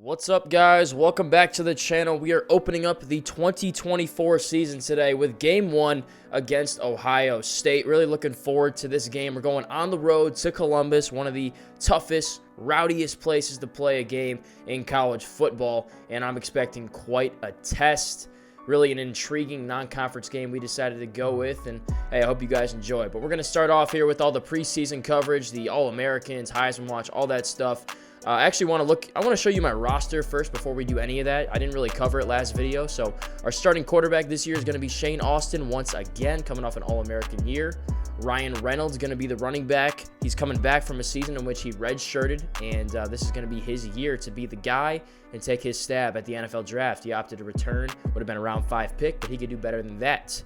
What's up, guys? Welcome back to the channel. We are opening up the 2024 season today with Game 1 against Ohio State. Really looking forward to this game. We're going on the road to Columbus, one of the toughest, rowdiest places to play a game in college football, and I'm expecting quite a test. Really an intriguing non-conference game we decided to go with, and hey, I hope you guys enjoy. But we're going to start off here with all the preseason coverage, the All-Americans, Heisman Watch, all that stuff. I actually want to show you my roster first before we do any of that. I didn't really cover it last video. So our starting quarterback this year is going to be Shane Austin once again, coming off an All-American year. Ryan Reynolds going to be the running back. He's coming back from a season in which he redshirted, and this is going to be his year to be the guy and take his stab at the NFL draft. He opted to return. Would have been a round 5 pick, but he could do better than that.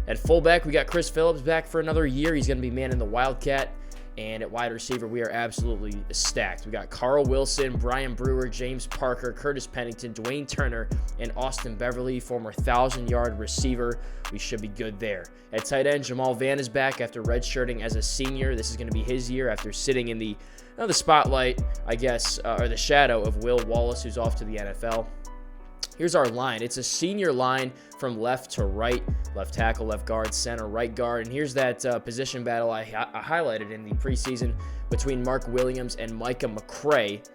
At fullback, we got Chris Phillips back for another year. He's going to be manning the Wildcat. And at wide receiver, we are absolutely stacked. We got Carl Wilson, Brian Brewer, James Parker, Curtis Pennington, Dwayne Turner, and Austin Beverly, former 1,000-yard receiver. We should be good there. At tight end, Jamal Vann is back after redshirting as a senior. This is going to be his year after sitting in the spotlight, I guess, or the shadow of Will Wallace, who's off to the NFL. Here's our line. It's a senior line from left to right, left tackle, left guard, center, right guard. And here's that position battle I highlighted in the preseason between Mark Williams and Micah McCray.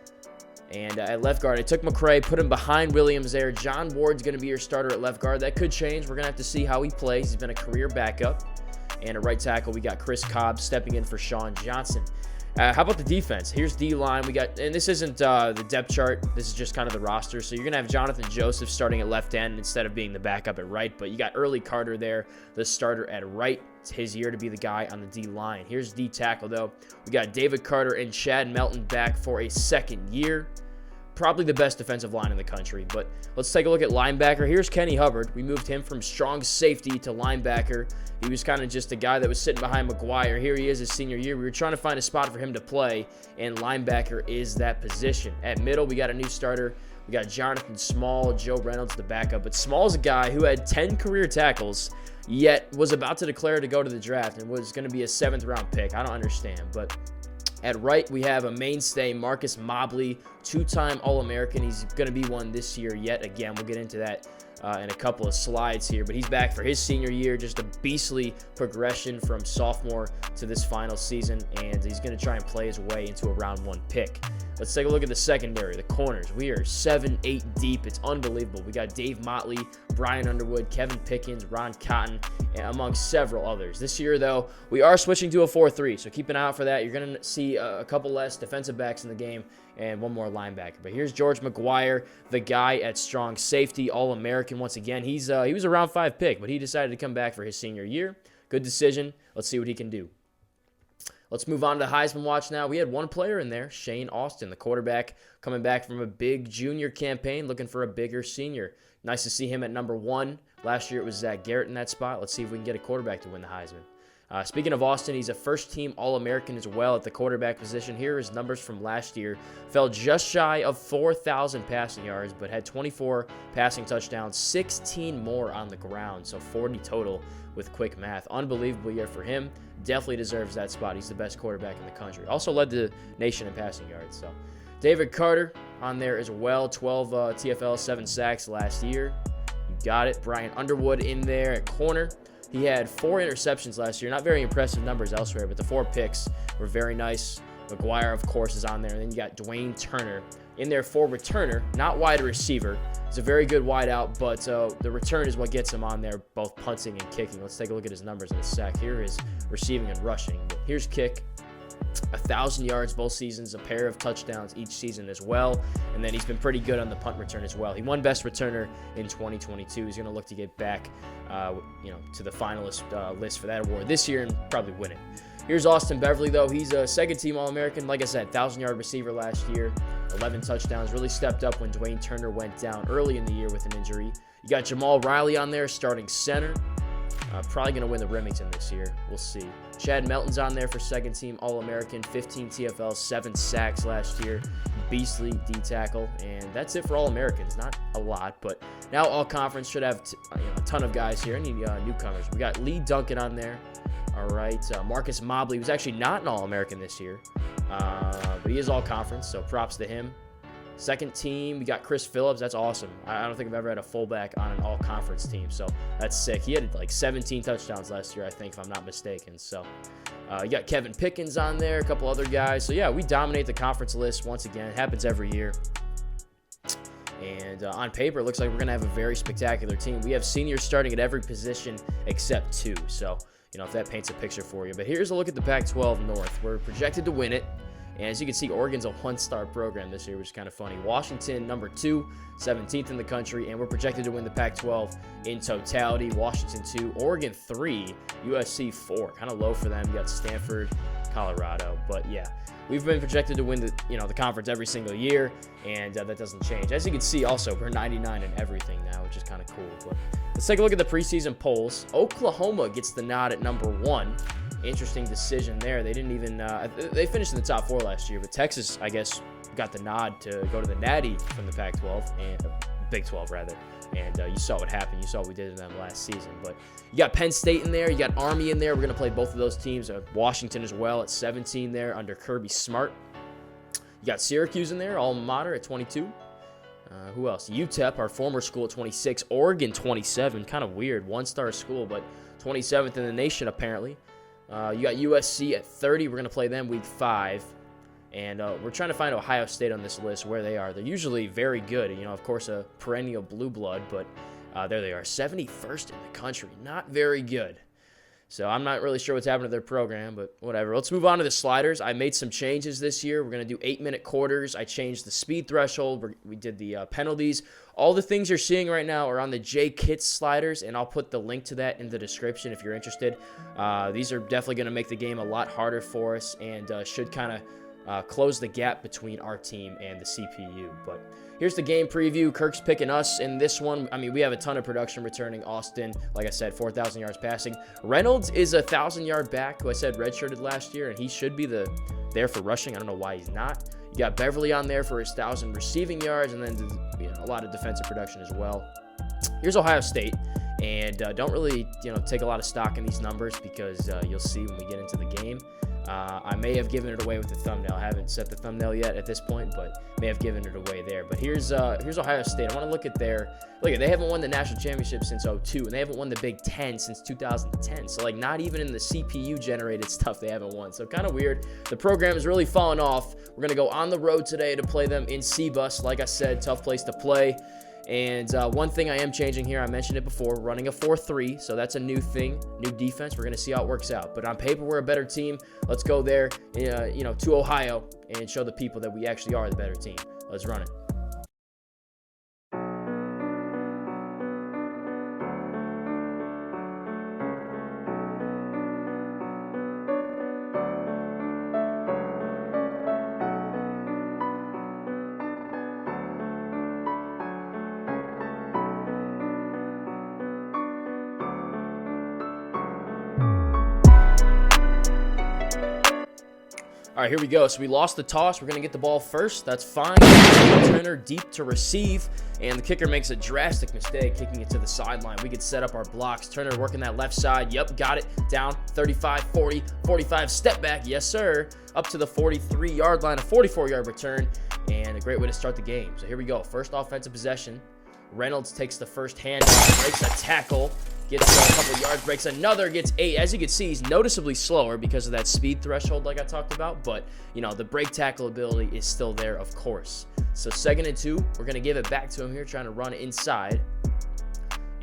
And at left guard, I took McCray, put him behind Williams there. John Ward's going to be your starter at left guard. That could change. We're going to have to see how he plays. He's been a career backup. And at right tackle, we got Chris Cobb stepping in for Sean Johnson. How about the defense? Here's D-line. We got, and this isn't the depth chart. This is just kind of the roster. So you're going to have Jonathan Joseph starting at left end instead of being the backup at right. But you got Early Carter there, the starter at right. It's his year to be the guy on the D-line. Here's D-tackle, though. We got David Carter and Chad Melton back for a second year. Probably the best defensive line in the country. But let's take a look at linebacker. Here's Kenny Hubbard. We moved him from strong safety to linebacker. He was kind of just a guy that was sitting behind McGuire. Here he is his senior year. We were trying to find a spot for him to play, and linebacker is that position. At middle, we got a new starter. We got Jonathan Small, Joe Reynolds, the backup. But Small is a guy who had 10 career tackles, yet was about to declare to go to the draft and was going to be a 7th-round pick. I don't understand, but at right, we have a mainstay, Marcus Mobley, 2-time All-American. He's going to be one this year yet again. We'll get into that in a couple of slides here, but he's back for his senior year. Just a beastly progression from sophomore to this final season, and he's going to try and play his way into a round 1 pick. Let's take a look at the secondary, the corners. We are 7-8 deep. It's unbelievable. We got Dave Motley, Brian Underwood, Kevin Pickens, Ron Cotton, among several others. This year, though, we are switching to a 4-3, so keep an eye out for that. You're going to see a couple less defensive backs in the game and one more linebacker. But here's George McGuire, the guy at strong safety, All-American once again. He was a round 5 pick, but he decided to come back for his senior year. Good decision. Let's see what he can do. Let's move on to Heisman Watch now. We had one player in there, Shane Austin, the quarterback, coming back from a big junior campaign, looking for a bigger senior. Nice to see him at number 1. Last year it was Zach Garrett in that spot. Let's see if we can get a quarterback to win the Heisman. Speaking of Austin, he's a first-team All-American as well at the quarterback position. Here are his numbers from last year. Fell just shy of 4,000 passing yards, but had 24 passing touchdowns, 16 more on the ground, so 40 total with quick math. Unbelievable year for him. Definitely deserves that spot. He's the best quarterback in the country. Also led the nation in passing yards. So David Carter on there as well. 12 TFL, 7 sacks last year. You got it. Brian Underwood in there at corner. He had 4 interceptions last year. Not very impressive numbers elsewhere, but the 4 picks were very nice. McGuire, of course, is on there. And then you got Dwayne Turner in there for returner, not wide receiver. He's a very good wide out, but the return is what gets him on there, both punting and kicking. Let's take a look at his numbers in a sec. Here is receiving and rushing. Here's kick. 1,000 yards both seasons, a pair of touchdowns each season as well. And then he's been pretty good on the punt return as well. He won best returner in 2022. He's going to look to get back to the finalist list for that award this year and probably win it. Here's Austin Beverly, though. He's a second-team All-American. Like I said, 1,000-yard receiver last year, 11 touchdowns. Really stepped up when Dwayne Turner went down early in the year with an injury. You got Jamal Riley on there, starting center. Probably going to win the Remington this year. We'll see. Chad Melton's on there for second-team All-American, 15 TFL, 7 sacks last year. Beastly D-tackle. And that's it for All-Americans. Not a lot, but now All-Conference should have a ton of guys here. Any newcomers. We got Lee Duncan on there. All right. Marcus Mobley was actually not an All-American this year, but he is All-Conference, so props to him. Second team, we got Chris Phillips. That's awesome. I don't think I've ever had a fullback on an all-conference team, so that's sick. He had like 17 touchdowns last year, I think, if I'm not mistaken. So you got Kevin Pickens on there, a couple other guys. So, yeah, we dominate the conference list once again. It happens every year. And on paper, it looks like we're going to have a very spectacular team. We have seniors starting at every position except 2. So, if that paints a picture for you. But here's a look at the Pac-12 North. We're projected to win it. And as you can see, Oregon's a 1-star program this year, which is kind of funny. Washington, number 2, 17th in the country, and we're projected to win the Pac-12 in totality. Washington 2, Oregon 3, USC 4. Kind of low for them. You got Stanford, Colorado. But yeah, we've been projected to win the conference every single year, and that doesn't change. As you can see, also, we're 99 in everything now, which is kind of cool. But let's take a look at the preseason polls. Oklahoma gets the nod at number 1. Interesting decision there. They didn't even they finished in the top 4 last year, but Texas, I guess, got the nod to go to the Natty from the Pac-12 and Big 12 rather. And you saw what happened. You saw what we did to them last season. But you got Penn State in there. You got Army in there. We're gonna play both of those teams. Washington as well at 17 there under Kirby Smart. You got Syracuse in there, alma mater at 22. Who else? UTEP, our former school, at 26. Oregon 27. Kind of weird, 1-star school, but 27th in the nation apparently. You got USC at 30. We're going to play them week 5. And we're trying to find Ohio State on this list, where they are. They're usually very good. Of course, a perennial blue blood, but there they are. 71st in the country. Not very good. So I'm not really sure what's happened to their program, but whatever. Let's move on to the sliders. I made some changes this year. We're going to do 8-minute quarters. I changed the speed threshold. We did the penalties. All the things you're seeing right now are on the J Kits sliders, and I'll put the link to that in the description if you're interested. These are definitely going to make the game a lot harder for us and should kind of close the gap between our team and the CPU. But here's the game preview. Kirk's picking us in this one. I mean, we have a ton of production returning. Austin, like I said, 4,000 yards passing. Reynolds is a 1,000-yard back who I said redshirted last year, and he should be there for rushing. I don't know why he's not. You got Beverly on there for his 1,000 receiving yards, and then a lot of defensive production as well. Here's Ohio State, and don't really take a lot of stock in these numbers because you'll see when we get into the game. I may have given it away with the thumbnail. I haven't set the thumbnail yet at this point, but may have given it away there. But here's Ohio State. I want to look at they haven't won the national championship since 2002, and they haven't won the Big Ten since 2010. So not even in the CPU generated stuff they haven't won. So kind of weird. The program has really fallen off. We're gonna go on the road today to play them in C-Bus. Like I said, tough place to play. And one thing I am changing here, I mentioned it before, running a 4-3, so that's a new thing, new defense. We're going to see how it works out. But on paper, we're a better team. Let's go there, to Ohio and show the people that we actually are the better team. Let's run it. All right, here we go. So we lost the toss. We're going to get the ball first. That's fine. Turner deep to receive, and the kicker makes a drastic mistake, kicking it to the sideline. We could set up our blocks. Turner working that left side. Yep, got it. Down 35, 40, 45. Step back. Yes, sir. Up to the 43-yard line, a 44-yard return, and a great way to start the game. So here we go. First offensive possession. Reynolds takes the first handoff, breaks a tackle, gets a couple yards, breaks another, gets 8. As you can see, he's noticeably slower because of that speed threshold like I talked about, but, the break tackle ability is still there, of course. So 2nd and 2, we're going to give it back to him here, trying to run inside.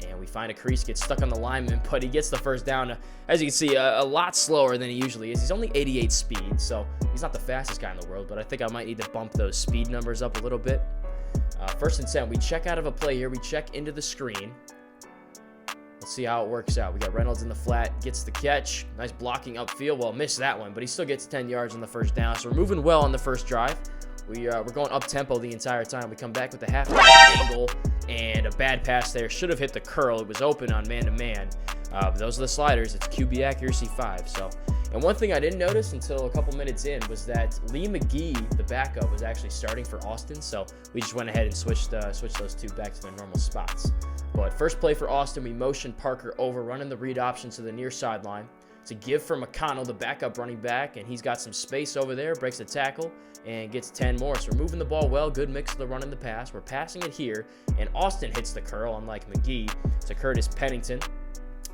And we find a crease, gets stuck on the lineman, but he gets the first down. As you can see, a lot slower than he usually is. He's only 88 speed, so he's not the fastest guy in the world, but I think I might need to bump those speed numbers up a little bit. 1st and 10, we check out of a play here. We check into the screen. Let's see how it works out. We got Reynolds in the flat, gets the catch. Nice blocking upfield. Well, missed that one, but he still gets 10 yards on the first down. So we're moving well on the first drive. We're going up-tempo the entire time. We come back with a half angle and a bad pass there. Should have hit the curl. It was open on man-to-man. But those are the sliders. It's QB accuracy 5. And one thing I didn't notice until a couple minutes in was that Lee McGee, the backup, was actually starting for Austin. So we just went ahead and switched those two back to their normal spots. But first play for Austin, we motion Parker over, running the read option to the near sideline. It's a give for McConnell, the backup running back, and he's got some space over there, breaks the tackle, and gets 10 more. So we're moving the ball well, good mix of the run and the pass. We're passing it here, and Austin hits the curl, unlike McGee. To Curtis Pennington,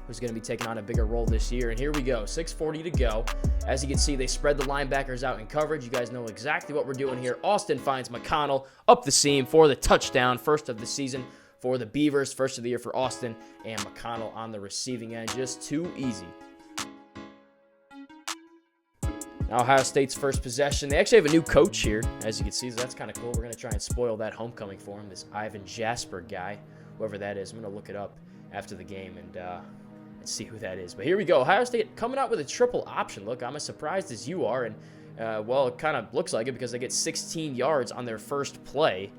who's going to be taking on a bigger role this year. And here we go, 6:40 to go. As you can see, they spread the linebackers out in coverage. You guys know exactly what we're doing here. Austin finds McConnell up the seam for the touchdown, first of the season for the Beavers, first of the year for Austin, and McConnell on the receiving end. Just too easy. Now Ohio State's first possession. They actually have a new coach here, as you can see, so that's kind of cool. We're going to try and spoil that homecoming for him, this Ivin Jasper guy, whoever that is. I'm going to look it up after the game and see who that is. But here we go. Ohio State coming out with a triple option. Look, I'm as surprised as you are, and, well, it kind of looks like it because they get 16 yards on their first play.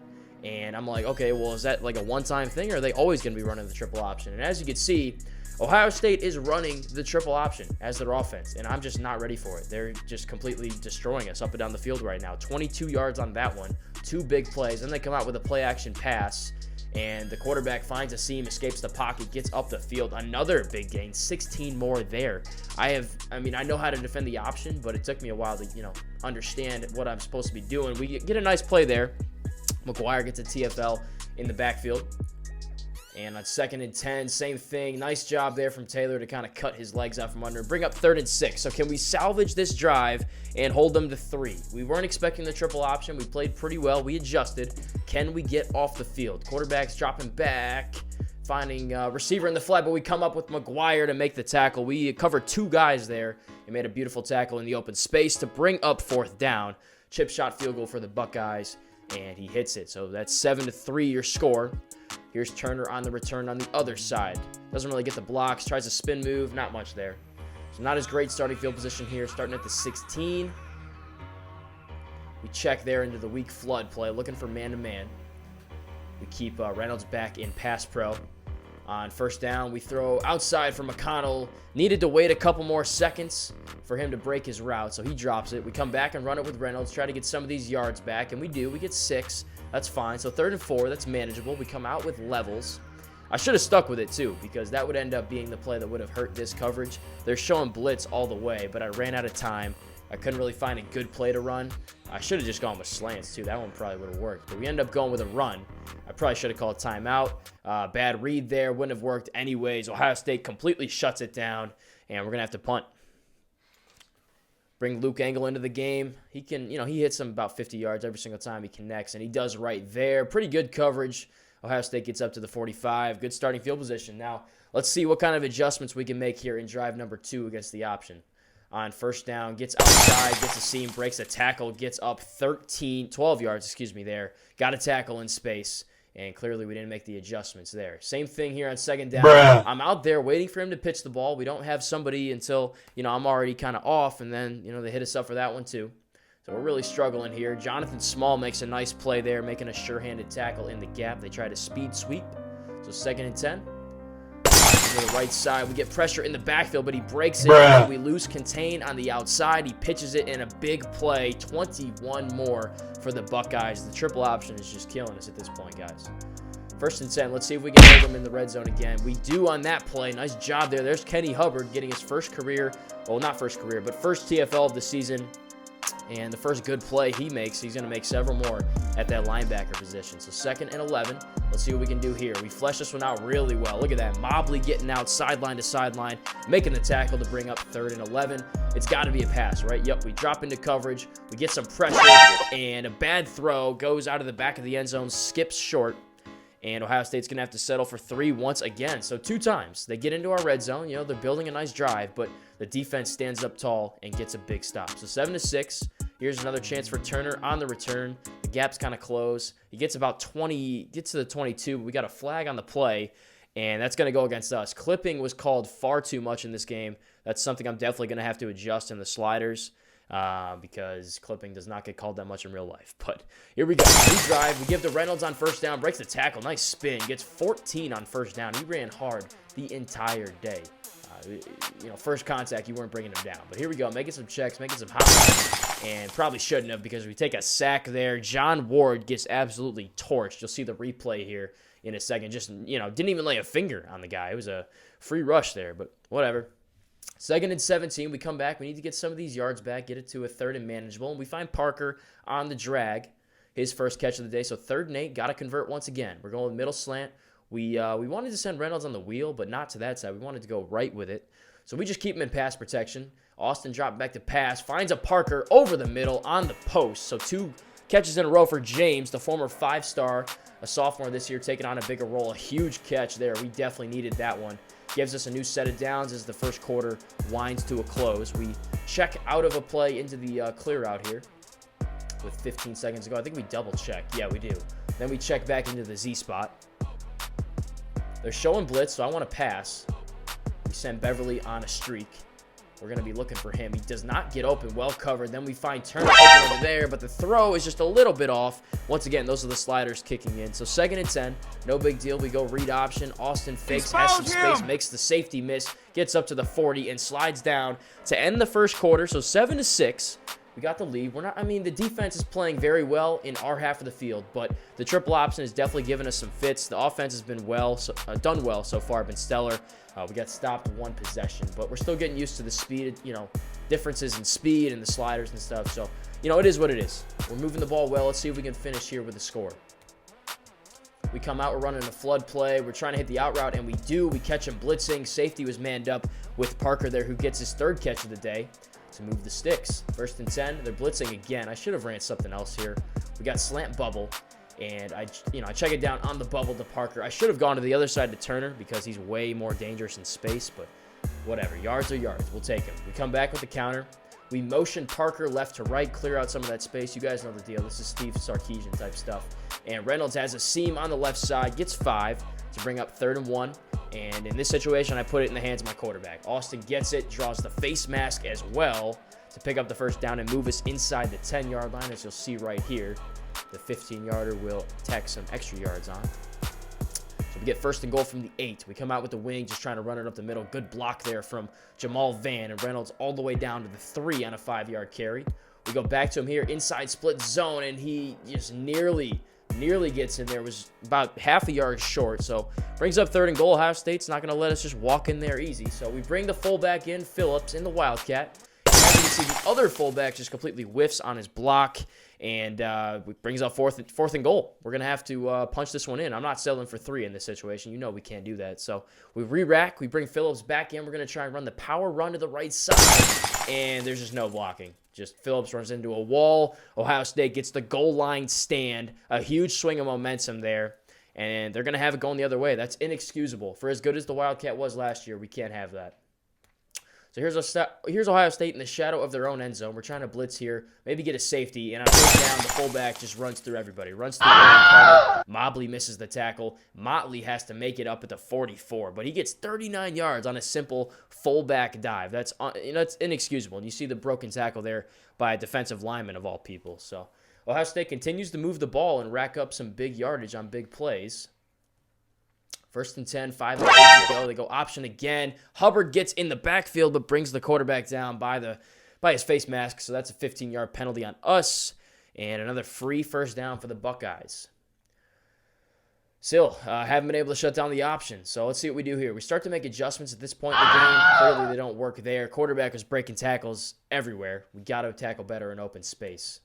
And I'm like, okay, well, is that like a one-time thing, or are they always going to be running the triple option? And as you can see, Ohio State is running the triple option as their offense, and I'm just not ready for it. They're just completely destroying us up and down the field right now. 22 yards on that one, 2 big plays. Then they come out with a play-action pass, and the quarterback finds a seam, escapes the pocket, gets up the field. Another big gain, 16 more there. I know how to defend the option, but it took me a while to, understand what I'm supposed to be doing. We get a nice play there. McGuire gets a TFL in the backfield. And on 2nd and 10, same thing. Nice job there from Taylor to kind of cut his legs out from under and bring up 3rd and 6. So can we salvage this drive and hold them to 3? We weren't expecting the triple option. We played pretty well. We adjusted. Can we get off the field? Quarterback's dropping back, finding receiver in the flat, but we come up with McGuire to make the tackle. We covered 2 guys there and made a beautiful tackle in the open space to bring up 4th down. Chip shot field goal for the Buckeyes, and he hits it. So that's 7-3 your score. Here's Turner on the return on the other side. Doesn't really get the blocks. Tries a spin move. Not much there. So not as great starting field position here. Starting at the 16. We check there into the weak flood play. Looking for man-to-man. We keep Reynolds back in pass pro. On 1st down, we throw outside for McConnell. Needed to wait a couple more seconds for him to break his route, so he drops it. We come back and run it with Reynolds. Try to get some of these yards back, and we do. We get 6. That's fine. So 3rd and 4, that's manageable. We come out with levels. I should have stuck with it too, because that would end up being the play that would have hurt this coverage. They're showing blitz all the way, but I ran out of time. I couldn't really find a good play to run. I should have just gone with slants too. That one probably would have worked, but we ended up going with a run. I probably should have called timeout. Bad read there. Wouldn't have worked anyways. Ohio State completely shuts it down, and we're going to have to punt. Bring Luke Engel into the game. He can, he hits him about 50 yards every single time he connects, and he does right there. Pretty good coverage. Ohio State gets up to the 45. Good starting field position. Now, let's see what kind of adjustments we can make here in drive number 2 against the option. On 1st down, gets outside, gets a seam, breaks a tackle, gets up 12 yards, there. Got a tackle in space, and clearly we didn't make the adjustments there. Same thing here on 2nd down. Bruh. I'm out there waiting for him to pitch the ball. We don't have somebody until, I'm already kind of off, and then, they hit us up for that one too. So we're really struggling here. Jonathan Small makes a nice play there, making a sure-handed tackle in the gap. They try to speed sweep. So 2nd and 10. To the right side, we get pressure in the backfield, but he breaks it. Bruh. We lose contain on the outside. He pitches it in a big play. 21 more for the Buckeyes. The triple option is just killing us at this point, guys. 1st and 10. Let's see if we can hold them in the red zone again. We do on that play. Nice job there. There's Kenny Hubbard getting his first career, well, not first career, but first TFL of the season. And the first good play he makes, he's going to make several more at that linebacker position. So 2nd and 11. Let's see what we can do here. We flesh this one out really well. Look at that. Mobley getting out sideline to sideline, making the tackle to bring up 3rd and 11. It's got to be a pass, right? Yep, we drop into coverage. We get some pressure, and a bad throw goes out of the back of the end zone, skips short. And Ohio State's going to have to settle for 3 once again. So 2 times. They get into our red zone. They're building a nice drive, but the defense stands up tall and gets a big stop. So 7-6. Here's another chance for Turner on the return. The gap's kind of close. He gets about 20, gets to the 22. But we got a flag on the play, and that's going to go against us. Clipping was called far too much in this game. That's something I'm definitely going to have to adjust in the sliders. Because clipping does not get called that much in real life. But here we go. We drive. We give to Reynolds on 1st down. Breaks the tackle. Nice spin. Gets 14 on 1st down. He ran hard the entire day. First contact, you weren't bringing him down. But here we go. Making some checks. Making some hops. And probably shouldn't have, because we take a sack there. John Ward gets absolutely torched. You'll see the replay here in a second. Just, didn't even lay a finger on the guy. It was a free rush there, but whatever. 2nd and 17, we come back. We need to get some of these yards back, get it to a 3rd and manageable. And we find Parker on the drag, his first catch of the day. So 3rd and 8, got to convert once again. We're going with middle slant. We wanted to send Reynolds on the wheel, but not to that side. We wanted to go right with it. So we just keep him in pass protection. Austin dropped back to pass, finds a Parker over the middle on the post. So 2 catches in a row for James, the former 5-star, a sophomore this year, taking on a bigger role. A huge catch there. We definitely needed that one. Gives us a new set of downs as the first quarter winds to a close. We check out of a play into the clear out here with 15 seconds to go. I think we double check. Yeah, we do. Then we check back into the Z spot. They're showing blitz, so I want to pass. We send Beverly on a streak. We're going to be looking for him. He does not get open, well covered. Then we find Turner open over there, but the throw is just a little bit off. Once again, those are the sliders kicking in. So 2nd and 10, no big deal. We go read option. Austin fakes, has some space, makes the safety miss, gets up to the 40, and slides down to end the first quarter. So 7-6. We got the lead. The defense is playing very well in our half of the field, but the triple option has definitely given us some fits. The offense has been done well so far, been stellar. We got stopped 1 possession, but we're still getting used to the speed, differences in speed and the sliders and stuff. So, it is what it is. We're moving the ball well. Let's see if we can finish here with a score. We come out, we're running a flood play. We're trying to hit the out route, and we do. We catch him blitzing. Safety was manned up with Parker there, who gets his 3rd catch of the day to move the sticks. 1st and 10, they're blitzing again. I should have ran something else here. We got slant bubble, and I check it down on the bubble to Parker. I should have gone to the other side to Turner because he's way more dangerous in space, but whatever. Yards are yards. We'll take him. We come back with the counter. We motion Parker left to right, clear out some of that space. You guys know the deal. This is Steve Sarkisian type stuff. And Reynolds has a seam on the left side, gets 5 to bring up 3rd and 1. And in this situation, I put it in the hands of my quarterback. Austin gets it, draws the face mask as well to pick up the first down and move us inside the 10-yard line, as you'll see right here. The 15-yarder will tack some extra yards on. So we get 1st and goal from the 8. We come out with the wing, just trying to run it up the middle. Good block there from Jamal Van, and Reynolds all the way down to the 3 on a 5-yard carry. We go back to him here, inside split zone, and he just nearly gets in there. Was about half a yard short. So brings up 3rd and goal. Ohio State's not going to let us just walk in there easy. So we bring the fullback in, Phillips, in the Wildcat. As you can see, the other fullback just completely whiffs on his block, and brings up 4th and goal. We're going to have to punch this one in. I'm not settling for 3 in this situation. We can't do that. So we re-rack. We bring Phillips back in. We're going to try and run the power run to the right side, and there's just no blocking. Just Phillips runs into a wall. Ohio State gets the goal line stand. A huge swing of momentum there, and they're going to have it going the other way. That's inexcusable. For as good as the Wildcat was last year, we can't have that. So here's Ohio State in the shadow of their own end zone. We're trying to blitz here, maybe get a safety, and on first down, the fullback just runs through everybody. Runs through Carter. Mobley misses the tackle. Motley has to make it up at the 44, but he gets 39 yards on a simple fullback dive. That's inexcusable. And you see the broken tackle there by a defensive lineman of all people. So Ohio State continues to move the ball and rack up some big yardage on big plays. 1st and 10, 5 minutes to go. They go option again. Hubbard gets in the backfield, but brings the quarterback down by his face mask. So that's a 15-yard penalty on us, and another free 1st down for the Buckeyes. Still, haven't been able to shut down the option. So let's see what we do here. We start to make adjustments at this point in the game. Clearly, they don't work there. Quarterback was breaking tackles everywhere. We got to tackle better in open space.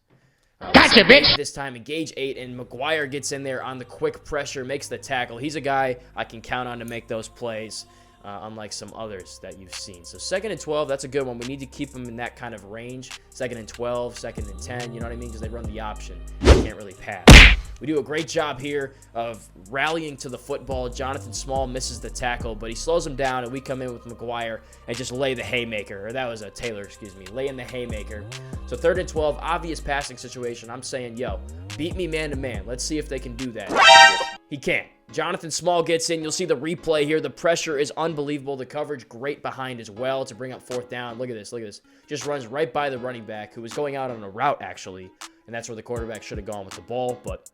Gotcha, bitch! This time, engage 8, and McGuire gets in there on the quick pressure, makes the tackle. He's a guy I can count on to make those plays, unlike some others that you've seen. So 2nd and 12, that's a good one. We need to keep them in that kind of range. 2nd and 12, 2nd and 10, you know what I mean? Because they run the option. They can't really pass. We do a great job here of rallying to the football. Jonathan Small misses the tackle, but he slows him down, and we come in with McGuire and just lay the haymaker. Or that was a Taylor, lay in the haymaker. So 3rd and 12, obvious passing situation. I'm saying, beat me man-to-man. Let's see if they can do that. He can't. Jonathan Small gets in. You'll see the replay here. The pressure is unbelievable. The coverage great behind as well to bring up 4th down. Look at this. Just runs right by the running back, who was going out on a route, actually. And that's where the quarterback should have gone with the ball, but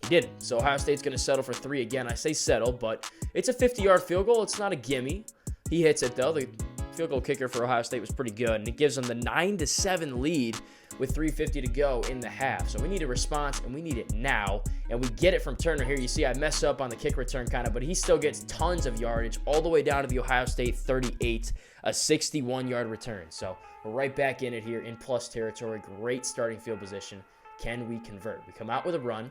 he didn't. So Ohio State's going to settle for 3 again. I say settle, but it's a 50-yard field goal. It's not a gimme. He hits it, though. The field goal kicker for Ohio State was pretty good, and it gives them the 9-7 lead with 3:50 to go in the half. So we need a response, and we need it now, and we get it from Turner here. You see I mess up on the kick return kind of, but he still gets tons of yardage all the way down to the Ohio State 38, a 61-yard return. So we're right back in it here in plus territory. Great starting field position. Can we convert? We come out with a run,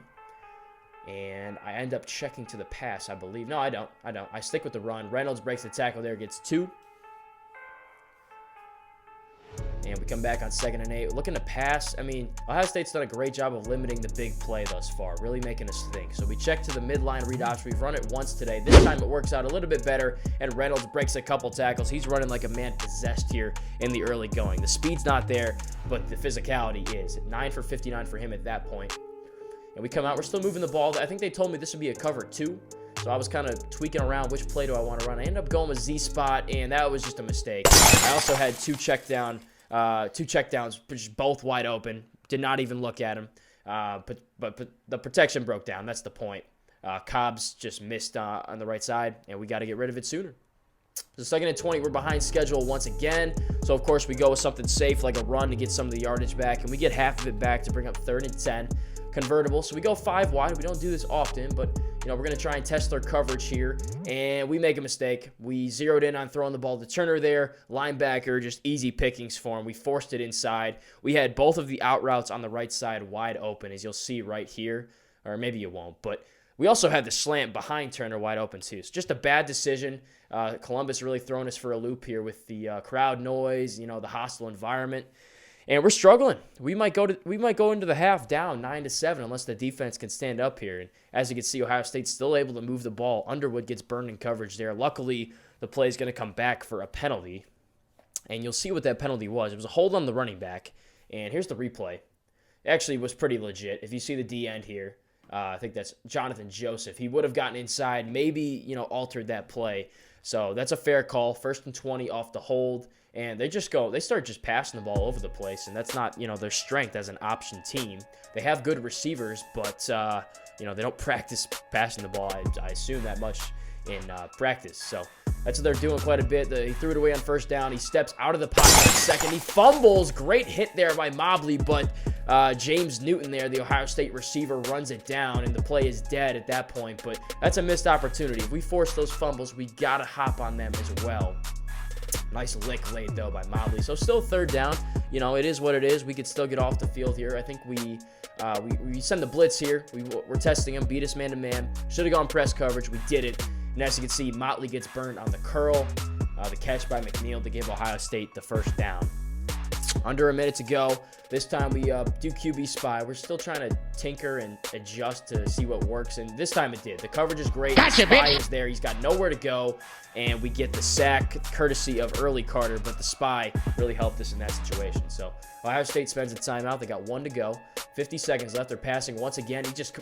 and I end up checking to the pass, I believe. No, I don't. I stick with the run. Reynolds breaks the tackle there, gets 2. And we come back on 2nd and 8. Looking to pass. I mean, Ohio State's done a great job of limiting the big play thus far, really making us think. So we check to the midline read option. We've run it once today. This time it works out a little bit better, and Reynolds breaks a couple tackles. He's running like a man possessed here in the early going. The speed's not there, but the physicality is. 9 for 59 for him at that point. And we come out. We're still moving the ball. I think they told me this would be a cover 2. So I was kind of tweaking around which play do I want to run. I ended up going with Z spot, and that was just a mistake. I also had 2 checkdowns, which both wide open. Did not even look at him. But the protection broke down. That's the point. Cobbs just missed on the right side, and we got to get rid of it sooner. So 2nd and 20, we're behind schedule once again. So, of course, we go with something safe like a run to get some of the yardage back, and we get half of it back to bring up 3rd and 10. Convertible. So we go 5 wide. We don't do this often, but, we're going to try and test their coverage here, and we make a mistake. We zeroed in on throwing the ball to Turner there. Linebacker, just easy pickings for him. We forced it inside. We had both of the out routes on the right side wide open, as you'll see right here, or maybe you won't, but we also had the slant behind Turner wide open too. So just a bad decision. Columbus really throwing us for a loop here with the crowd noise, the hostile environment. And we're struggling. We might go into the half down 9-7 unless the defense can stand up here. And as you can see, Ohio State's still able to move the ball. Underwood gets burned in coverage there. Luckily, the play is going to come back for a penalty. And you'll see what that penalty was. It was a hold on the running back. And here's the replay. It actually was pretty legit. If you see the D end here, I think that's Jonathan Joseph. He would have gotten inside, maybe, altered that play. So that's a fair call. 1st and 20 off the hold. And they start just passing the ball over the place, and that's not, their strength as an option team. They have good receivers, but, they don't practice passing the ball, I assume, that much in practice. So that's what they're doing quite a bit. He threw it away on 1st down. He steps out of the pocket on 2nd. He fumbles. Great hit there by Mobley, but James Newton there, the Ohio State receiver, runs it down, and the play is dead at that point. But that's a missed opportunity. If we force those fumbles, we got to hop on them as well. Nice lick laid, though, by Mobley. So still 3rd down. It is what it is. We could still get off the field here. I think we send the blitz here. We're testing him. Beat us man-to-man. Should have gone press coverage. We did it. And as you can see, Motley gets burned on the curl. The catch by McNeil to give Ohio State the 1st down. Under a minute to go. This time we do QB spy. We're still trying to tinker and adjust to see what works, and this time it did. The coverage is great. Gotcha, spy is there. He's got nowhere to go, and we get the sack courtesy of early Carter, but the spy really helped us in that situation. So Ohio State spends a timeout. They got 1 to go. 50 seconds left. They're passing once again. He just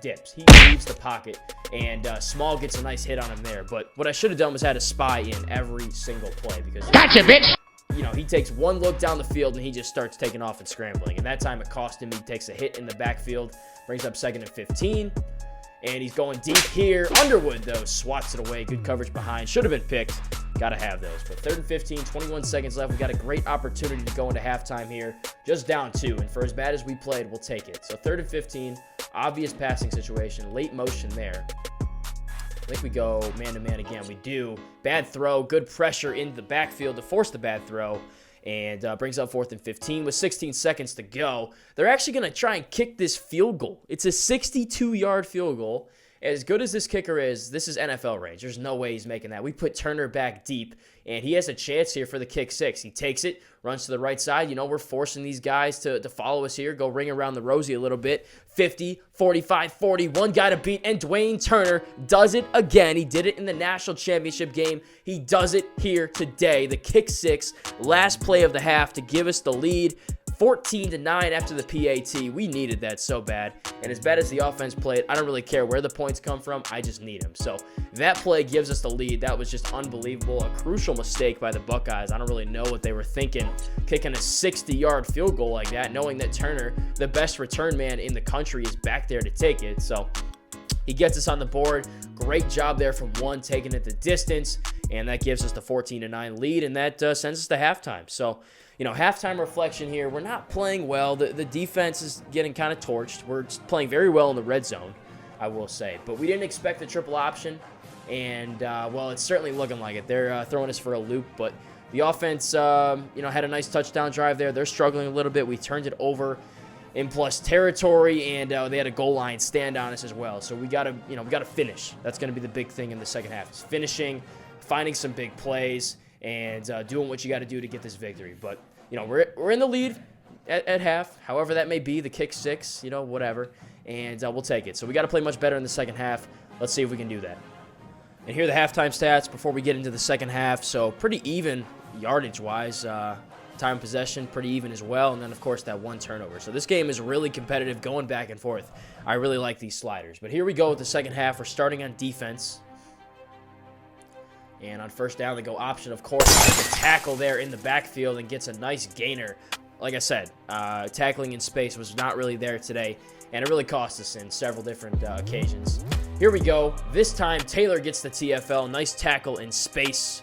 dips. He leaves the pocket, and Small gets a nice hit on him there. But what I should have done was had a spy in every single play because gotcha, bitch. He takes one look down the field and he just starts taking off and scrambling. And that time it cost him. He takes a hit in the backfield, brings up 2nd and 15. And he's going deep here. Underwood, though, swats it away. Good coverage behind. Should have been picked. Got to have those. But 3rd and 15, 21 seconds left. We got a great opportunity to go into halftime here. Just down 2. And for as bad as we played, we'll take it. So 3rd and 15, obvious passing situation. Late motion there. I think we go man-to-man again. We do. Bad throw. Good pressure in the backfield to force the bad throw. And brings up 4th and 15 with 16 seconds to go. They're actually going to try and kick this field goal. It's a 62-yard field goal. As good as this kicker is, this is NFL range. There's no way he's making that. We put Turner back deep, and he has a chance here for the kick 6. He takes it, runs to the right side. We're forcing these guys to follow us here, go ring around the rosy a little bit. 50, 45, 40, one guy to beat, and Dwayne Turner does it again. He did it in the national championship game. He does it here today. The kick 6, last play of the half to give us the lead. 14-9 after the PAT. We needed that so bad. And as bad as the offense played, I don't really care where the points come from. I just need them. So that play gives us the lead. That was just unbelievable. A crucial mistake by the Buckeyes. I don't really know what they were thinking, kicking a 60-yard field goal like that, knowing that Turner, the best return man in the country, is back there to take it. So He gets us on the board. Great job there from one, taking it the distance, and that gives us the 14-9 lead, and that sends us to halftime. So, halftime reflection here. We're not playing well. The defense is getting kind of torched. We're playing very well in the red zone, I will say. But we didn't expect the triple option, and, it's certainly looking like it. They're throwing us for a loop, but the offense, had a nice touchdown drive there. They're struggling a little bit. We turned it over in plus territory, and they had a goal line stand on us as well. So we got to finish. That's going to be the big thing in the second half. Is finishing, finding some big plays, and doing what you got to do to get this victory. But we're in the lead at half, however that may be. The kick six, whatever, and we'll take it. So we got to play much better in the second half. Let's see if we can do that. And here are the halftime stats before we get into the second half. So pretty even yardage-wise. Time of possession, pretty even as well. And then, of course, that one turnover. So this game is really competitive, going back and forth. I really like these sliders. But here we go with the second half. We're starting on defense. And on first down, they go option, of course. The tackle there in the backfield and gets a nice gainer. Like I said, tackling in space was not really there today. And it really cost us in several different occasions. Here we go. This time, Taylor gets the TFL. Nice tackle in space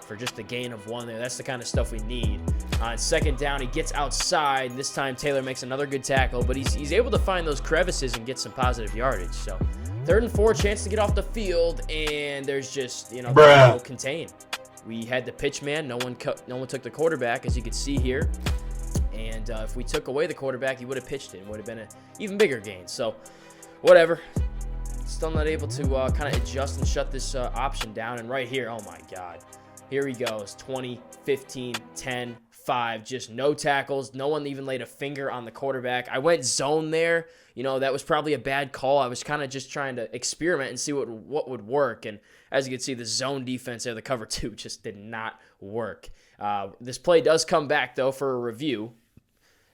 for just a gain of one there. That's the kind of stuff we need. On second down, he gets outside. This time, Taylor makes another good tackle, but he's able to find those crevices and get some positive yardage. So, 3rd and 4, chance to get off the field, and there's just, no contain. We had the pitch man. No one took the quarterback, as you can see here. And if we took away the quarterback, he would have pitched it. It would have been an even bigger gain. So, whatever. Still not able to kind of adjust and shut this option down. And right here, oh my God. Here he goes, 20, 15, 10, 5, just no tackles. No one even laid a finger on the quarterback. I went zone there. That was probably a bad call. I was kind of just trying to experiment and see what would work. And as you can see, the zone defense there, the cover 2, just did not work. This play does come back, though, for a review.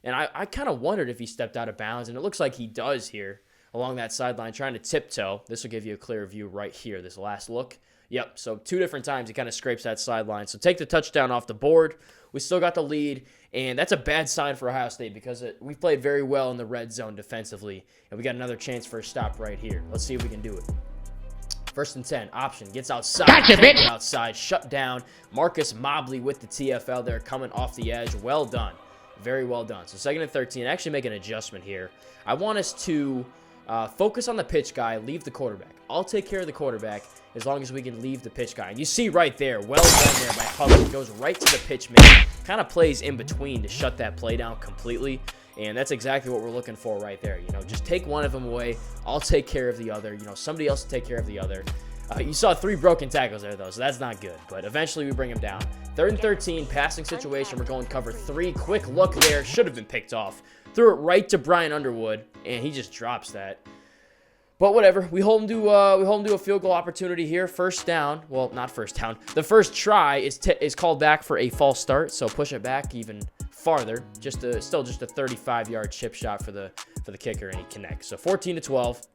And I kind of wondered if he stepped out of bounds, and it looks like he does here along that sideline, trying to tiptoe. This will give you a clear view right here, this last look. Yep, so 2 different times he kind of scrapes that sideline. So take the touchdown off the board. We still got the lead, and that's a bad sign for Ohio State because we've played very well in the red zone defensively, and we got another chance for a stop right here. Let's see if we can do it. 1st and 10, option, gets outside. Gotcha, bitch! Outside, shut down. Marcus Mobley with the TFL there, coming off the edge. Well done. Very well done. So 2nd and 13, actually make an adjustment here. I want us to focus on the pitch guy, leave the quarterback. I'll take care of the quarterback as long as we can leave the pitch guy. And you see right there, well done there by Hubbard. Goes right to the pitch man. Kind of plays in between to shut that play down completely. And that's exactly what we're looking for right there. Just take one of them away. I'll take care of the other. Somebody else will take care of the other. You saw 3 broken tackles there, though, so that's not good. But eventually we bring him down. 3rd and 13, passing situation. We're going cover 3. Quick look there. Should have been picked off. Threw it right to Brian Underwood, and he just drops that. But whatever, we hold him to a field goal opportunity here. First down, well, not first down. The first try is called back for a false start, so push it back even farther. Still just a 35-yard chip shot for the kicker, and he connects. So 14-12.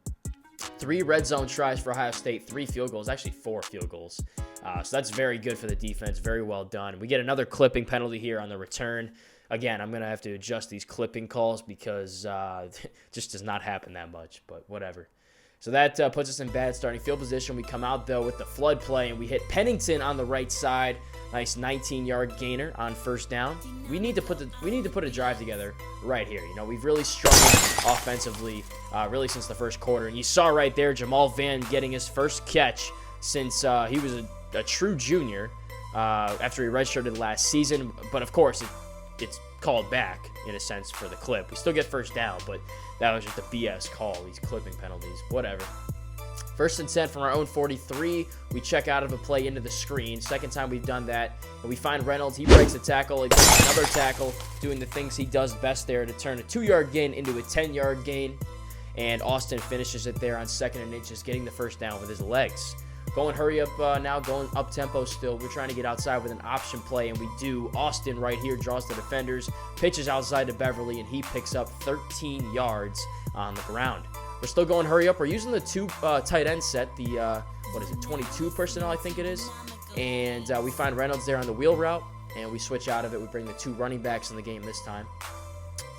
3 red zone tries for Ohio State, 3 field goals, actually 4 field goals. So that's very good for the defense, very well done. We get another clipping penalty here on the return. Again, I'm going to have to adjust these clipping calls because it just does not happen that much, but whatever. So that puts us in bad starting field position. We come out, though, with the flood play, and we hit Pennington on the right side. Nice 19-yard gainer on first down. We need to put a drive together right here. We've really struggled offensively really since the first quarter. And you saw right there Jamal Vann getting his first catch since he was a true junior after he redshirted last season. But, of course, it's called back, in a sense, for the clip. We still get first down, but that was just a BS call, these clipping penalties. Whatever. 1st and 10 from our own 43. We check out of a play into the screen. Second time we've done that. And we find Reynolds. He breaks a tackle. He takes another tackle, doing the things he does best there to turn a 2-yard gain into a 10-yard gain. And Austin finishes it there on 2nd and inches, getting the first down with his legs. Going hurry up now, going up tempo still. We're trying to get outside with an option play, and we do. Austin right here draws the defenders, pitches outside to Beverly, and he picks up 13 yards on the ground. We're still going hurry up. We're using the 2 tight end set, the 22 personnel, I think it is. And we find Reynolds there on the wheel route, and we switch out of it. We bring the 2 running backs in the game this time.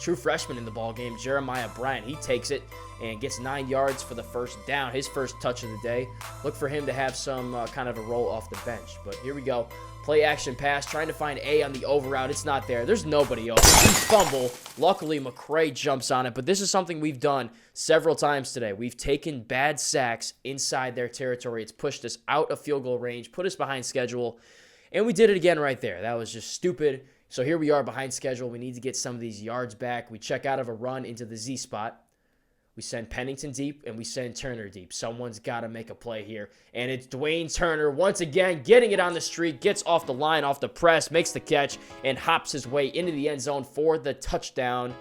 true freshman in the ball game, Jeremiah Bryant. He takes it and gets 9 yards for the first down, his first touch of the day. Look for him to have some kind of a roll off the bench. But here we go. Play action pass, trying to find A on the over route. It's not there. There's nobody open. Fumble. Luckily, McCray jumps on it. But this is something we've done several times today. We've taken bad sacks inside their territory. It's pushed us out of field goal range, put us behind schedule. And we did it again right there. That was just stupid. So here we are behind schedule. We need to get some of these yards back. We check out of a run into the Z spot. We send Pennington deep, and we send Turner deep. Someone's got to make a play here. And it's Dwayne Turner once again getting it on the street, gets off the line, off the press, makes the catch, and hops his way into the end zone for the touchdown.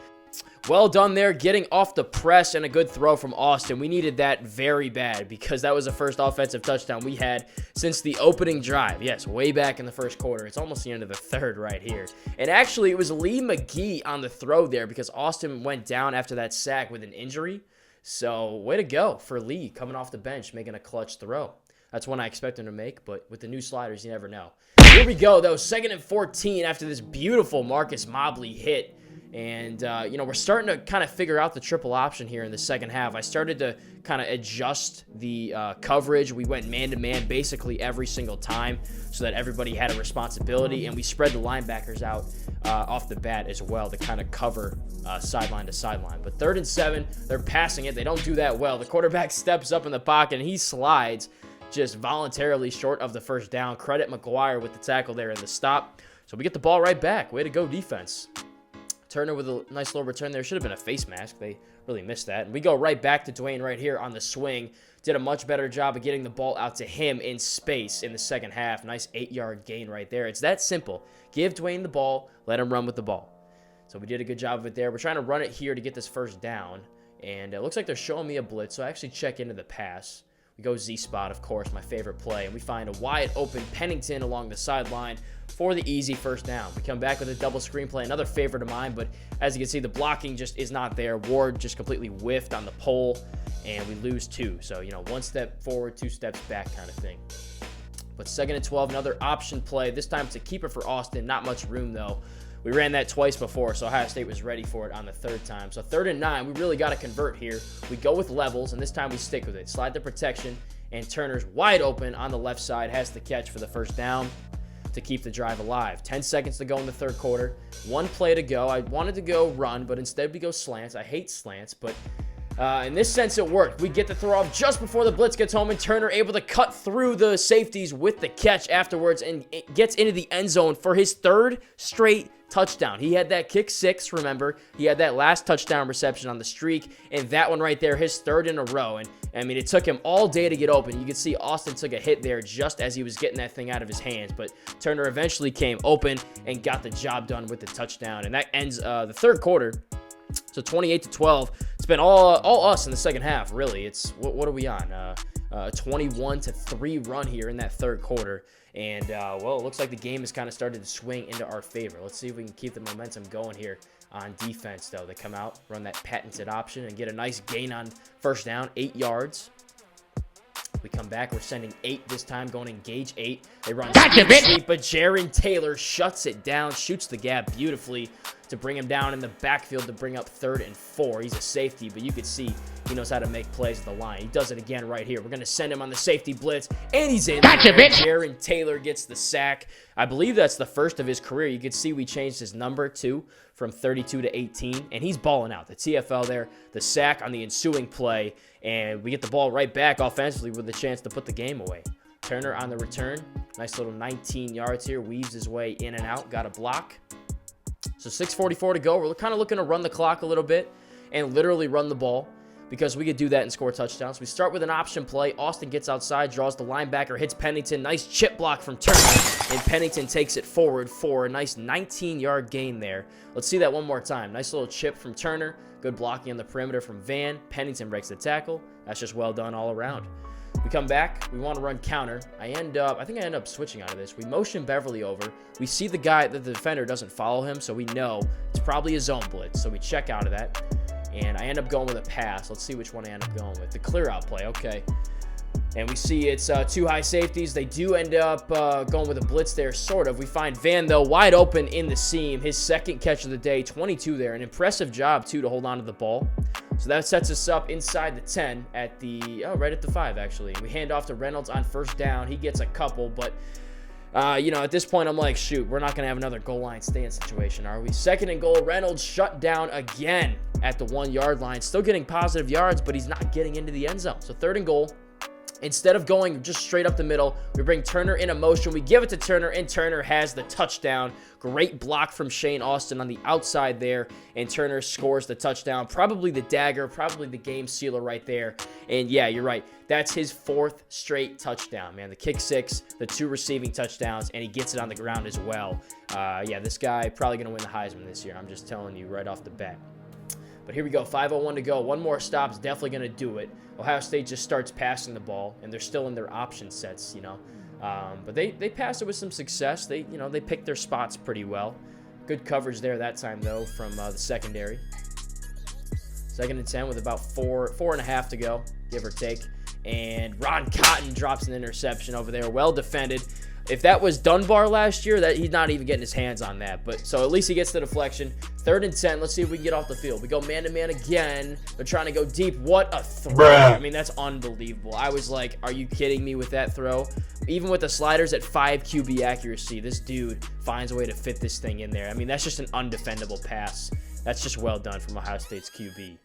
Well done there, getting off the press, and a good throw from Austin. We needed that very bad because that was the first offensive touchdown we had since the opening drive. Yes, way back in the first quarter. It's almost the end of the third right here. And actually, it was Lee McGee on the throw there because Austin went down after that sack with an injury. So, way to go for Lee coming off the bench, making a clutch throw. That's one I expect him to make, but with the new sliders, you never know. Here we go, though. 2nd and 14 after this beautiful Marcus Mobley hit. And, we're starting to kind of figure out the triple option here in the second half. I started to kind of adjust the coverage. We went man-to-man basically every single time so that everybody had a responsibility. And we spread the linebackers out off the bat as well to kind of cover sideline to sideline. But 3rd and 7, they're passing it. They don't do that well. The quarterback steps up in the pocket, and he slides just voluntarily short of the first down. Credit McGuire with the tackle there and the stop. So we get the ball right back. Way to go, defense. Turner with a nice little return there. Should have been a face mask. They really missed that. And we go right back to Dwayne right here on the swing. Did a much better job of getting the ball out to him in space in the second half. Nice 8-yard gain right there. It's that simple. Give Dwayne the ball. Let him run with the ball. So we did a good job of it there. We're trying to run it here to get this first down. And it looks like they're showing me a blitz. So I actually check into the pass. We go Z-spot, of course, my favorite play. And we find a wide open Pennington along the sideline for the easy first down. We come back with a double screen play, another favorite of mine. But as you can see, the blocking just is not there. Ward just completely whiffed on the pole, and we lose 2. So, 1 step forward, 2 steps back kind of thing. But 2nd and 12, another option play. This time it's a keeper for Austin. Not much room, though. We ran that twice before, so Ohio State was ready for it on the 3rd time. So 3rd and 9, we really got to convert here. We go with levels, and this time we stick with it. Slide the protection, and Turner's wide open on the left side, has the catch for the first down to keep the drive alive. 10 seconds to go in the 3rd quarter. 1 play to go. I wanted to go run, but instead we go slants. I hate slants, but in this sense it worked. We get the throw off just before the blitz gets home, and Turner able to cut through the safeties with the catch afterwards and it gets into the end zone for his 3rd straight touchdown. He had that kick 6, remember. He had that last touchdown reception on the streak, and that one right there, his 3rd in a row. And it took him all day to get open. You can see Austin took a hit there just as he was getting that thing out of his hands, but Turner eventually came open and got the job done with the touchdown. And that ends the 3rd quarter. So 28-12. It's been all us in the second half, really. It's what are we on? 21-3 run here in that 3rd quarter. And, it looks like the game has kind of started to swing into our favor. Let's see if we can keep the momentum going here on defense, though. They come out, run that patented option, and get a nice gain on first down, 8 yards. We come back. We're sending 8 this time, going to engage 8. They run deep, but Jaron Taylor shuts it down, shoots the gap beautifully to bring him down in the backfield to bring up 3rd and 4. He's a safety, but you could see he knows how to make plays at the line. He does it again right here. We're going to send him on the safety blitz, and he's in. Jaron Taylor gets the sack. I believe that's the first of his career. You could see we changed his number, too, from 32 to 18, and he's balling out. The TFL there, the sack on the ensuing play, and we get the ball right back offensively with a chance to put the game away. Turner on the return. Nice little 19 yards here. Weaves his way in and out. Got a block. So 6:44 to go. We're kind of looking to run the clock a little bit and literally run the ball because we could do that and score touchdowns. We start with an option play. Austin gets outside, draws the linebacker, hits Pennington. Nice chip block from Turner, and Pennington takes it forward for a nice 19-yard gain there. Let's see that one more time. Nice little chip from Turner. Good blocking on the perimeter from Van. Pennington breaks the tackle. That's just well done all around. We come back. We want to run counter. I think I end up switching out of this. We motion Beverly over. We see the guy, the defender doesn't follow him, so we know it's probably a zone blitz. So we check out of that, and I end up going with a pass. Let's see which one I end up going with. The clear out play. Okay. And we see it's two high safeties. They do end up going with a blitz there, sort of. We find Van, though, wide open in the seam. His second catch of the day, 22 there. An impressive job, too, to hold on to the ball. So that sets us up inside the 10 at the, right at the 5, actually. We hand off to Reynolds on first down. He gets a couple, but, at this point, I'm like, shoot, we're not going to have another goal line stand situation, are we? Second and goal, Reynolds shut down again at the 1-yard line. Still getting positive yards, but he's not getting into the end zone. So third and goal. Instead of going just straight up the middle, we bring Turner in a motion. We give it to Turner, and Turner has the touchdown. Great block from Shane Austin on the outside there, and Turner scores the touchdown. Probably the dagger, probably the game sealer right there. And yeah, you're right. That's his 4th straight touchdown, man. The kick 6, the 2 receiving touchdowns, and he gets it on the ground as well. Yeah, this guy probably going to win the Heisman this year. I'm just telling you right off the bat. But here we go, 5:01 to go. One more stop is definitely going to do it. Ohio State just starts passing the ball, and they're still in their option sets, But they pass it with some success. They pick their spots pretty well. Good coverage there that time, though, from the secondary. 2nd and 10 with about 4.5 to go, give or take. And Ron Cotton drops an interception over there. Well defended. If that was Dunbar last year, that he's not even getting his hands on that. But so at least he gets the deflection. 3rd and 10. Let's see if we can get off the field. We go man-to-man again. They're trying to go deep. What a throw. Bruh. I mean, that's unbelievable. I was like, are you kidding me with that throw? Even with the sliders at 5 QB accuracy, this dude finds a way to fit this thing in there. I mean, that's just an undefendable pass. That's just well done from Ohio State's QB.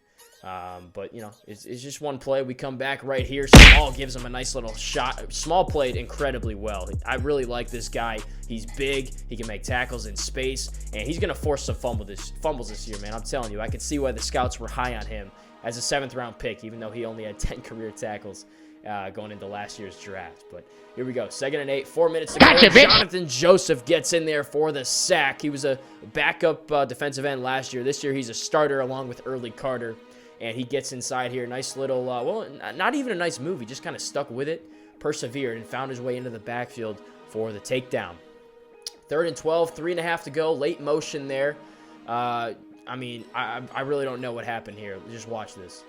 But, it's just one play. We come back right here. Small gives him a nice little shot. Small played incredibly well. I really like this guy. He's big. He can make tackles in space. And he's going to force some fumbles this year, man. I'm telling you. I could see why the scouts were high on him as a 7th-round pick, even though he only had 10 career tackles going into last year's draft. But here we go. 2nd and 8. 4 minutes to go. Jonathan Joseph gets in there for the sack. He was a backup defensive end last year. This year he's a starter along with Early Carter. And he gets inside here. Nice little, not even a nice move. He just kind of stuck with it, persevered, and found his way into the backfield for the takedown. 3rd and 12, 3.5 to go. Late motion there. I really don't know what happened here. Just watch this.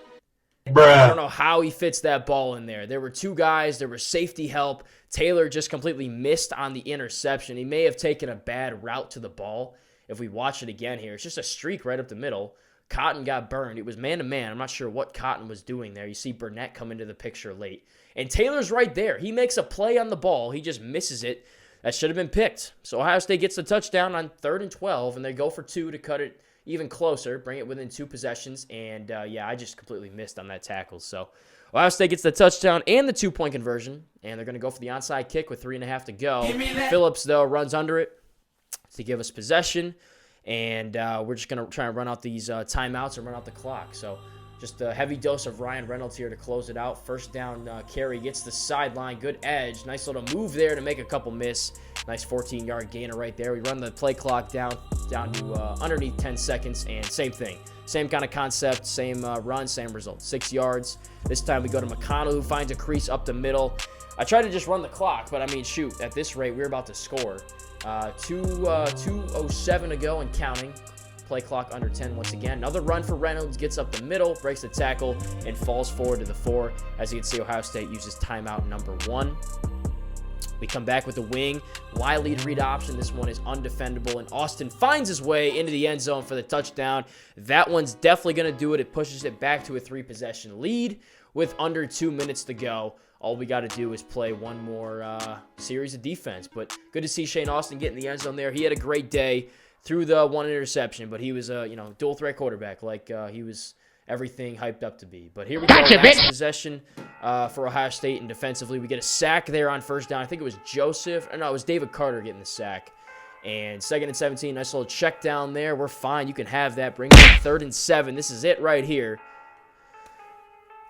Bruh. I don't know how he fits that ball in there. There were 2 guys. There was safety help. Taylor just completely missed on the interception. He may have taken a bad route to the ball. If we watch it again here, it's just a streak right up the middle. Cotton got burned. It was man-to-man. I'm not sure what Cotton was doing there. You see Burnett come into the picture late. And Taylor's right there. He makes a play on the ball. He just misses it. That should have been picked. So Ohio State gets the touchdown on 3rd and 12, and they go for 2 to cut it even closer, bring it within 2 possessions. And, I just completely missed on that tackle. So Ohio State gets the touchdown and the 2-point conversion, and they're going to go for the onside kick with 3.5 to go. Phillips, though, runs under it to give us possession. And we're just going to try and run out these timeouts and run out the clock. So just a heavy dose of Ryan Reynolds here to close it out. First down carry, gets the sideline. Good edge. Nice little move there to make a couple miss. Nice 14-yard gainer right there. We run the play clock down to underneath 10 seconds. And same thing. Same kind of concept. Same run, same result. 6 yards. This time we go to McConnell, who finds a crease up the middle. I tried to just run the clock, but shoot, at this rate, we're about to score. 2:07 to go and counting. Play clock under 10 once again. Another run for Reynolds, gets up the middle, breaks the tackle, and falls forward to the 4. As you can see, Ohio State uses timeout number 1. We come back with the wing. Wiley to read option. This one is undefendable, and Austin finds his way into the end zone for the touchdown. That one's definitely going to do it. It pushes it back to a 3-possession lead with under 2 minutes to go. All we got to do is play one more series of defense. But good to see Shane Austin get in the end zone there. He had a great day through the 1 interception, but he was a dual threat quarterback, like he was everything hyped up to be. But here we go, last possession for Ohio State, and defensively we get a sack there on first down. I think it was it was David Carter getting the sack. And 2nd and 17, nice little check down there. We're fine. You can have that. Bring it up 3rd and 7. This is it right here.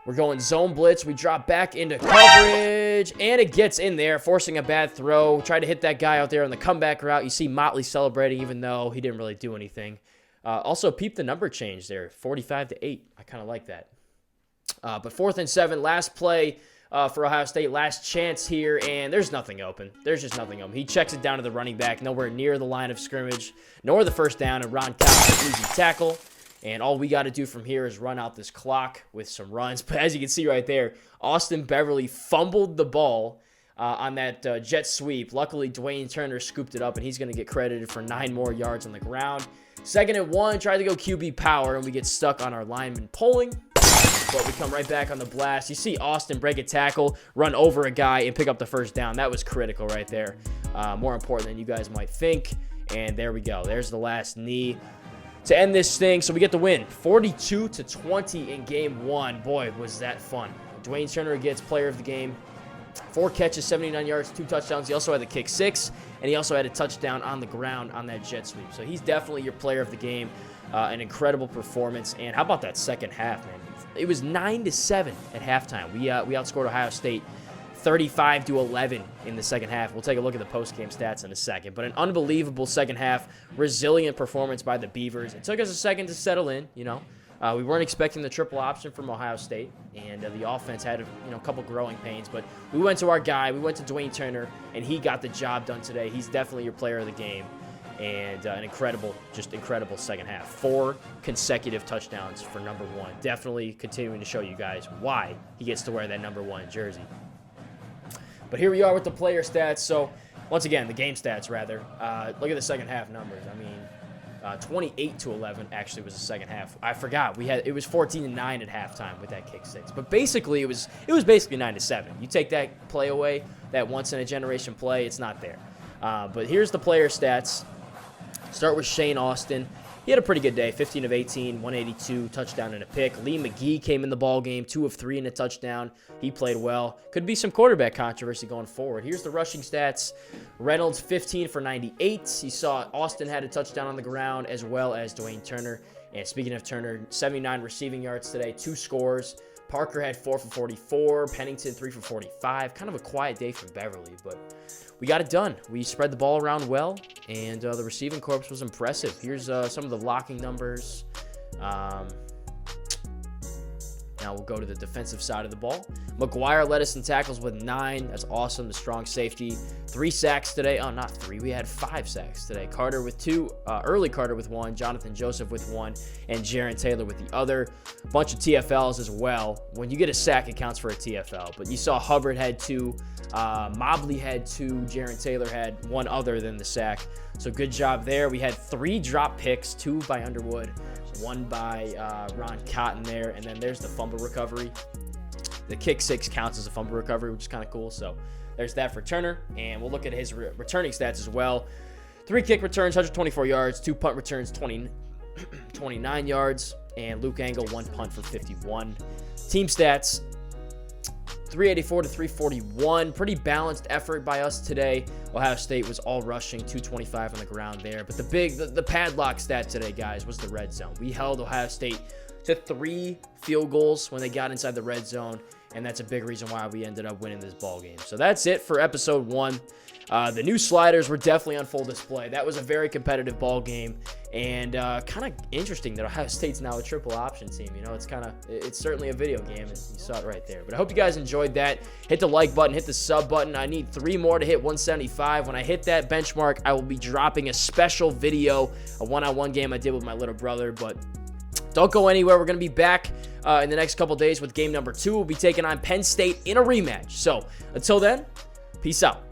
We're going zone blitz. We drop back into coverage, and it gets in there, forcing a bad throw. Try to hit that guy out there on the comeback route. You see Motley celebrating, even though he didn't really do anything. Also, peep the number change there, 45-8. I kind of like that. But 4th and 7, last play for Ohio State. Last chance here, and there's nothing open. There's just nothing open. He checks it down to the running back, nowhere near the line of scrimmage, nor the first down, and Ron Cotton, easy tackle. And all we got to do from here is run out this clock with some runs. But as you can see right there, Austin Beverly fumbled the ball on that jet sweep. Luckily, Dwayne Turner scooped it up, and he's going to get credited for 9 more yards on the ground. 2nd and 1, tried to go QB power, and we get stuck on our lineman pulling. But we come right back on the blast. You see Austin break a tackle, run over a guy, and pick up the first down. That was critical right there. More important than you guys might think. And there we go. There's the last knee to end this thing. So we get the win, 42-20 in game 1. Boy, was that fun. Dwayne Turner gets player of the game. 4 catches, 79 yards, 2 touchdowns. He also had the kick 6, and he also had a touchdown on the ground on that jet sweep. So he's definitely your player of the game. An incredible performance. And how about that second half, man? It was 9-7 at halftime. We outscored Ohio State 35-11 in the second half. We'll take a look at the post-game stats in a second. But an unbelievable second half, resilient performance by the Beavers. It took us a second to settle in, you know. We weren't expecting the triple option from Ohio State, and the offense had a couple growing pains. But we went to our guy. We went to Dwayne Turner, and he got the job done today. He's definitely your player of the game, and an incredible second half. 4 consecutive touchdowns for number 1. Definitely continuing to show you guys why he gets to wear that number 1 jersey. But here we are with the player stats. So, once again, the game stats, rather. Look at the second half numbers. I mean, 28-11 actually was the second half. I forgot. It was 14-9 at halftime with that kick 6. But basically, it was basically 9-7. You take that play away, that once-in-a-generation play, it's not there. But here's the player stats. Start with Shane Austin. He had a pretty good day, 15 of 18, 182, touchdown and a pick. Lee McGee came in the ball game, 2 of 3 and a touchdown. He played well. Could be some quarterback controversy going forward. Here's the rushing stats. Reynolds, 15 for 98. You saw Austin had a touchdown on the ground, as well as Dwayne Turner. And speaking of Turner, 79 receiving yards today, 2 scores. Parker had 4 for 44. Pennington, 3 for 45. Kind of a quiet day for Beverly, but we got it done. We spread the ball around well, and the receiving corps was impressive. Here's some of the blocking numbers. Now we'll go to the defensive side of the ball. McGuire led us in tackles with 9. That's awesome. The strong safety. 3 sacks today. Oh, not 3. We had 5 sacks today. Carter with 2. Early Carter with 1. Jonathan Joseph with 1. And Jaron Taylor with the other. Bunch of TFLs as well. When you get a sack, it counts for a TFL. But you saw Hubbard had 2. Mobley had 2. Jaron Taylor had 1 other than the sack. So good job there. We had 3 drop picks. 2 by Underwood. 1 by Ron Cotton there. And then there's the fumble recovery. The kick 6 counts as a fumble recovery, which is kind of cool. So there's that for Turner. And we'll look at his returning stats as well. 3 kick returns, 124 yards. 2 punt returns, 29 yards. And Luke Engel, 1 punt for 51. Team stats, 384 to 341. Pretty balanced effort by us today. Ohio State was all rushing, 225 on the ground there. But the padlock stat today, guys, was the red zone. We held Ohio State to 3 field goals when they got inside the red zone, and that's a big reason why we ended up winning this ball game. So that's it for episode 1. The new sliders were definitely on full display. That was a very competitive ball game, and kind of interesting that Ohio State's now a triple option team. You know, it's certainly a video game, and you saw it right there. But I hope you guys enjoyed that. Hit the like button, hit the sub button. I need 3 more to hit 175. When I hit that benchmark, I will be dropping a special video, a one-on-one game I did with my little brother. But don't go anywhere. We're going to be back in the next couple days with game number 2. We'll be taking on Penn State in a rematch. So until then, peace out.